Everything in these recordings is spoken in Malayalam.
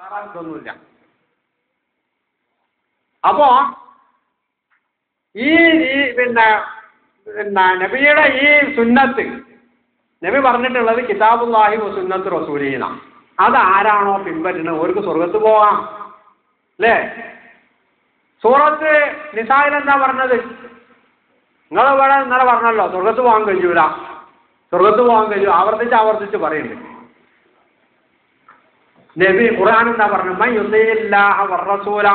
വേറെ ഇതൊന്നുമില്ല. അപ്പോ ഈ പിന്നെ നബിയുടെ ഈ സുന്നത്ത് നബി പറഞ്ഞിട്ടുള്ളത് കിതാബുല്ലാഹി വ സുന്നത്ത് റസൂലീന. അത് ആരാണോ പിൻപറ്റുന്നത് അവർക്ക് സ്വർഗത്ത് പോകാം അല്ലേ? സൂറത്ത് നിസായിൽ എന്താ പറഞ്ഞത്? നിങ്ങളിവിടെ ഇന്നലെ പറഞ്ഞല്ലോ സ്വർഗത്ത് പോകാൻ കഴിയൂല, സ്വർഗത്ത് പോകാൻ കഴിയൂ. ആവർത്തിച്ച് പറയുന്നുണ്ട്. നബി ഖുർആൻ എന്താ പറഞ്ഞു? മൻ യുതിഇല്ലാഹ വറസൂല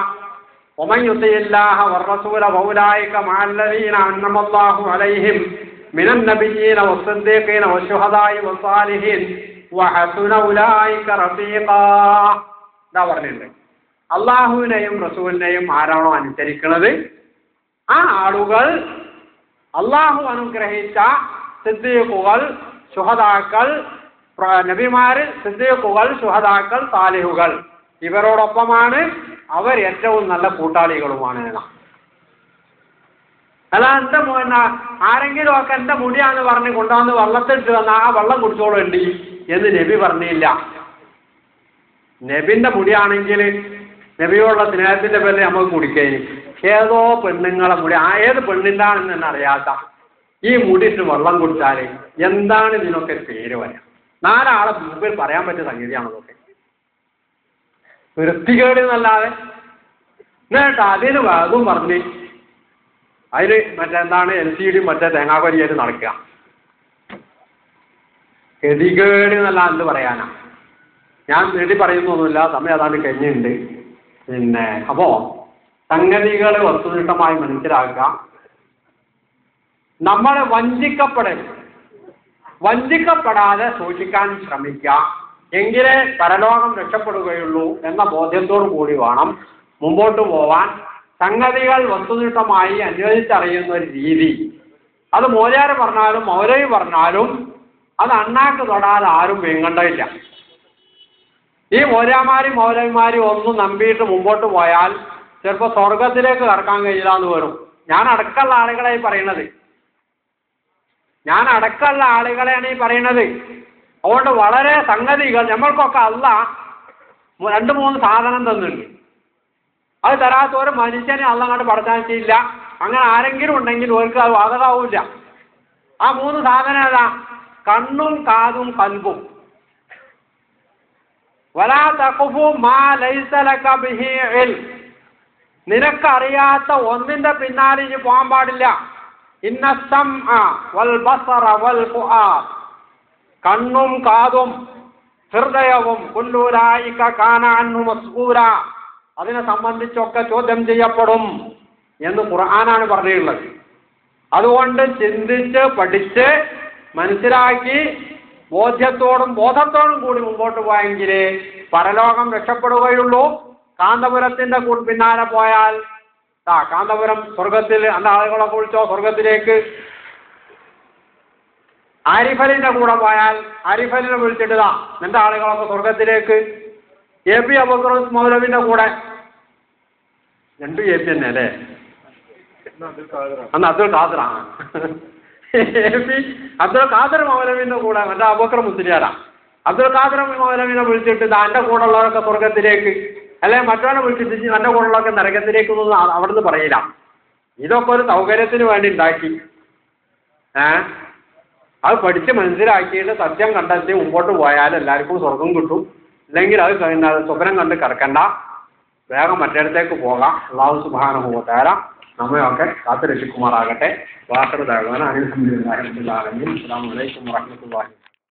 വമൻ യുതിഇല്ലാഹ വറസൂല ഫൗലൈക മഅല്ലദീന അൻഅമല്ലാഹു അലൈഹിം മിനൻ നബിയ്യീന വസ്സദ്ദീഖീന വശുഹദാഇ വസ്സാലിഹീൻ വഹസുന ഉലൈക റഫീഖാ. എന്താ പറഞ്ഞിട്ടുണ്ട്? അള്ളാഹുവിനെയും റസൂലിനെയും ആരാണോ അനുസരിക്കുന്നത് ആ ആളുകൾ അള്ളാഹു അനുഗ്രഹിച്ച സിദ്ദീഖുകൾ, ശുഹദാക്കൾ, നബിമാര്, സിദ്ദീഖുകൾ, ശുഹദാക്കൾ, സാലിഹുകൾ ഇവരോടൊപ്പമാണ്, അവർ ഏറ്റവും നല്ല കൂട്ടാളികളുമാണ്. അല്ല ആരെങ്കിലും ഒക്കെ എന്റെ മുടിയാന്ന് പറഞ്ഞ് കൊണ്ടുവന്ന് വെള്ളത്തിട്ട് വന്ന ആ വെള്ളം കുടിച്ചോളേണ്ടി എന്ന് നബി പറഞ്ഞില്ല. നബിന്റെ മുടിയാണെങ്കിൽ നബിയോടുള്ള സ്നേഹത്തിന്റെ പേരിൽ നമുക്ക് കുടിക്കേനി. ഏതോ പെണ്ണുങ്ങളെ മുടി, ഏത് പെണ്ണിൻ്റെയാണെന്ന് തന്നെ അറിയാത്ത ഈ മുടിയിട്ട് വെള്ളം കുടിച്ചാൽ എന്താണ് ഇതിനൊക്കെ പേര് വരാം? 4 ആളെ മുമ്പിൽ പറയാൻ പറ്റിയ സംഗതിയാണതൊക്കെ. വൃത്തികേട് എന്നല്ലാതെ. എന്നിട്ട് അതിന് അതും പറഞ്ഞ് അതിൽ മറ്റെന്താണ് LCD മറ്റേ തേങ്ങാക്കൊരിയായിട്ട് നടക്കുക. ഗതികേട് എന്നല്ല എന്ത് പറയാനാ? ഞാൻ നേടി പറയുന്നൊന്നുമില്ല, സമയം അതാണ്ട് കഴിഞ്ഞിട്ടുണ്ട്. അപ്പോ സംഗതികൾ വസ്തുനിഷ്ഠമായി മനസ്സിലാക്കുക. നമ്മൾ വഞ്ചിക്കപ്പെടാതെ സൂക്ഷിക്കാൻ ശ്രമിക്കുക. എങ്കിലേ പരലോകം രക്ഷപ്പെടുകയുള്ളൂ എന്ന ബോധ്യത്തോടു കൂടി വേണം മുമ്പോട്ട് പോവാൻ. സംഗതികൾ വസ്തുനിഷ്ഠമായി അന്വേഷിച്ചറിയുന്ന ഒരു രീതി, അത് മോലാര് പറഞ്ഞാലും മൗലവി പറഞ്ഞാലും അത് അണ്ണാക്ക് തൊടാതെ ആരും വീങ്ങണ്ടയില്ല. ഈ മോലാമാരും മൗലവിമാരും ഒന്നും നമ്പിയിട്ട് മുമ്പോട്ട് പോയാൽ ചിലപ്പോൾ സ്വർഗത്തിലേക്ക് കടക്കാൻ കഴിയില്ല എന്ന് വരും. ഞാൻ അടക്കമുള്ള ആളുകളായി പറയണത്, ആളുകളെയാണ് ഈ പറയണത്. അതുകൊണ്ട് വളരെ സംഗതികൾ നമ്മൾക്കൊക്കെ അല്ലാഹ് 2-3 സാധനം തന്നിട്ടുണ്ട്. അത് തരാത്ത ഒരു മനുഷ്യനെ അല്ലാഹ് അങ്ങോട്ട് പഠിച്ചാനില്ല. അങ്ങനെ ആരെങ്കിലും ഉണ്ടെങ്കിൽ അവർക്ക് അത് ബാധകമാവില്ല. ആ 3 സാധനം ഏതാ? കണ്ണും കാതും കൽബും. വലാ തഖഫു മാ ലൈസ ലക ബിഹി ഇൽം. നിനക്കറിയാത്ത ഒന്നിന്റെ പിന്നാലെ ഇനി പോകാൻ പാടില്ല. ഇന്ന സമഅ വൽ ബസറ വൽ ഫുആദ്. കണ്ണും കാതും ഹൃദയവും കുല്ലു ഉലൈക കാന അൻഹു മസ്ഊല. അതിനെ സംബന്ധിച്ചൊക്കെ ചോദ്യം ചെയ്യപ്പെടും എന്ന് ഖുർആനാണ് പറഞ്ഞിട്ടുള്ളത്. അതുകൊണ്ട് ചിന്തിച്ച് പഠിച്ച് മനസ്സിലാക്കി ബോധത്തോടും കൂടി മുമ്പോട്ട് പോയെങ്കിലേ പരലോകം രക്ഷപ്പെടുകയുള്ളൂ. കാന്തപുരത്തിന്റെ പിന്നാലെ പോയാൽ കാന്തപുരം സ്വർഗത്തിൽ അന്ന ആളുകളെ കുറിച്ചോ സ്വർഗത്തിലേക്ക്. ആരിഫലിന്റെ കൂടെ പോയാൽ ആരിഫലിനെ വിളിച്ചിട്ട് നിന്റെ ആളുകളൊക്കെ സ്വർഗത്തിലേക്ക്. AP അബൂബക്കർ മൗലവിന്റെ കൂടെ 2 AP തന്നെ അല്ലേ? അന്ന് അബ്ദുൽ ഖാദറാണ്. AP അബ്ദുൽ ഖാദർ മൗലവിന്റെ കൂടെ മറ്റേ അബൂബക്കർ മുസ്ലിയാരാ. അബ്ദുൽ ഖാദർ മൗലവിനെ വിളിച്ചിട്ട് എന്റെ കൂടെ ഉള്ളവരൊക്കെ സ്വർഗത്തിലേക്ക്, അല്ലെ മറ്റവനെ വിളിച്ചിട്ട് എന്റെ കൂടെ ഉള്ളവരൊക്കെ നരകത്തിലേക്ക് ഒന്നും അവിടുന്ന് പറയില്ല. ഇതൊക്കെ ഒരു സൗകര്യത്തിന് വേണ്ടി ഉണ്ടാക്കി. അത് പഠിച്ച് മനസ്സിലാക്കിയിട്ട് സത്യം കണ്ടെത്തി മുമ്പോട്ട് പോയാൽ എല്ലാവർക്കും സ്വർഗം കിട്ടും. ഇല്ലെങ്കിൽ അത് സ്വപ്നം കണ്ട് കിടക്കണ്ട, വേഗം മറ്റിടത്തേക്ക് പോകാം. അല്ലാഹു സുബ്ഹാനഹു വ തആല നമ്മയൊക്കെ കാത്തു രക്ഷിക്കുമാറാകട്ടെ. വാഖിറു ദഅ്വാനാ അനിൽ ഹംദുലില്ലാഹി റബ്ബിൽ ആലമീൻ. അസ്സലാമു അലൈക്കും വറഹ്മത്തുള്ളാഹി